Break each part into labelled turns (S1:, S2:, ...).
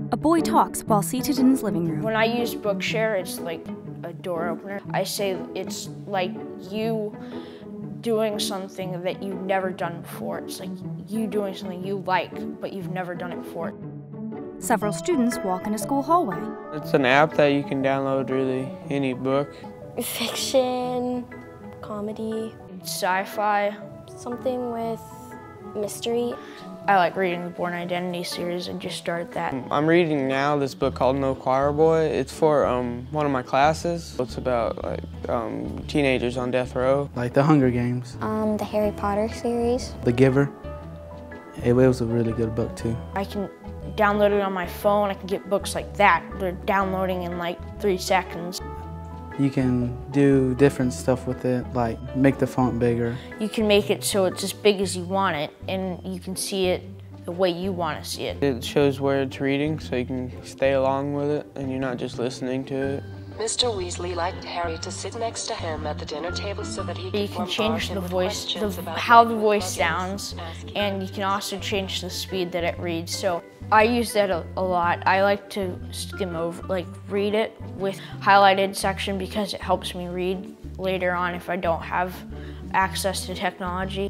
S1: A boy talks while seated in his living room.
S2: When I use Bookshare, it's like a door opener. I say it's like you doing something that you've never done before. It's like you doing something you like, but you've never done it before.
S1: Several students walk in a school hallway.
S3: It's an app that you can download really any book.
S4: Fiction, comedy,
S2: Sci-fi.
S4: something with mystery.
S2: I like reading the Born Identity series. I just started that.
S3: I'm reading now this book called No Choir Boy. It's for one of my classes. It's about like teenagers on death row.
S5: Like the Hunger Games.
S4: The Harry Potter series.
S5: The Giver. It was a really good book too.
S2: I can download it on my phone. I can get books like that. They're downloading in like 3 seconds.
S5: You can do different stuff with it, like make the font bigger.
S2: You can make it so it's as big as you want it, and you can see it the way you want to see it.
S3: It shows where it's reading, so you can stay along with it, and you're not just listening to it.
S6: Mr. Weasley liked Harry to sit next to him at the dinner table so that he could
S2: You can change the voice, how the voice sounds, and you can also change the speed that it reads. So I use that a lot. I like to skim over, like read it with highlighted section because it helps me read later on if I don't have access to technology.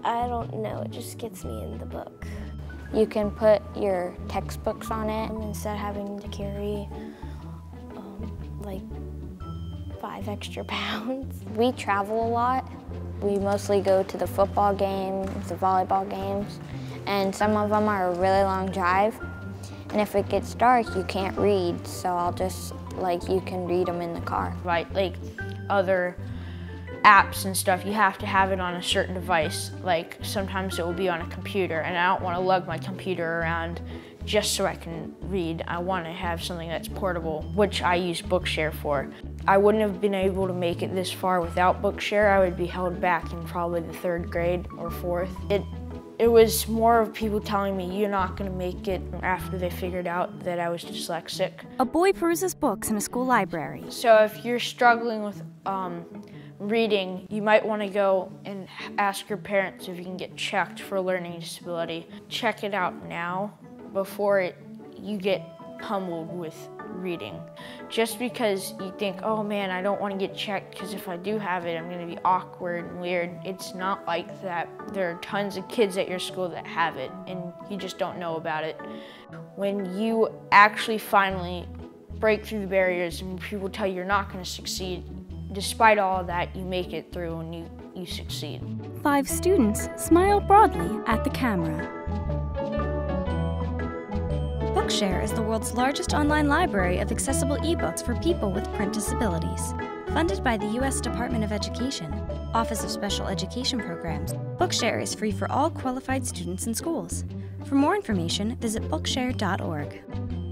S4: I don't know, it just gets me in the book. You can put your textbooks on it instead of having to carry like 5 extra pounds. We travel a lot. We mostly go to the football games, the volleyball games, and some of them are a really long drive. And if it gets dark, you can't read, so I'll just, like, you can read them in the car.
S2: Right, like other apps and stuff, you have to have it on a certain device. Like sometimes it will be on a computer, and I don't want to lug my computer around just so I can read. I want to have something that's portable, which I use Bookshare for. I wouldn't have been able to make it this far without Bookshare. I would be held back in probably the 3rd grade or 4th. It was more of people telling me, you're not going to make it, after they figured out that I was dyslexic.
S1: A boy peruses books in a school library.
S2: So if you're struggling with reading, you might want to go and ask your parents if you can get checked for a learning disability. Check it out now before you get pummeled with reading. Just because you think, oh man, I don't want to get checked because if I do have it, I'm going to be awkward and weird. It's not like that. There are tons of kids at your school that have it and you just don't know about it. When you actually finally break through the barriers and people tell you you're not going to succeed, despite all of that, you make it through and you succeed.
S1: 5 students smile broadly at the camera. Bookshare is the world's largest online library of accessible ebooks for people with print disabilities. Funded by the U.S. Department of Education, Office of Special Education Programs, Bookshare is free for all qualified students in schools. For more information, visit bookshare.org.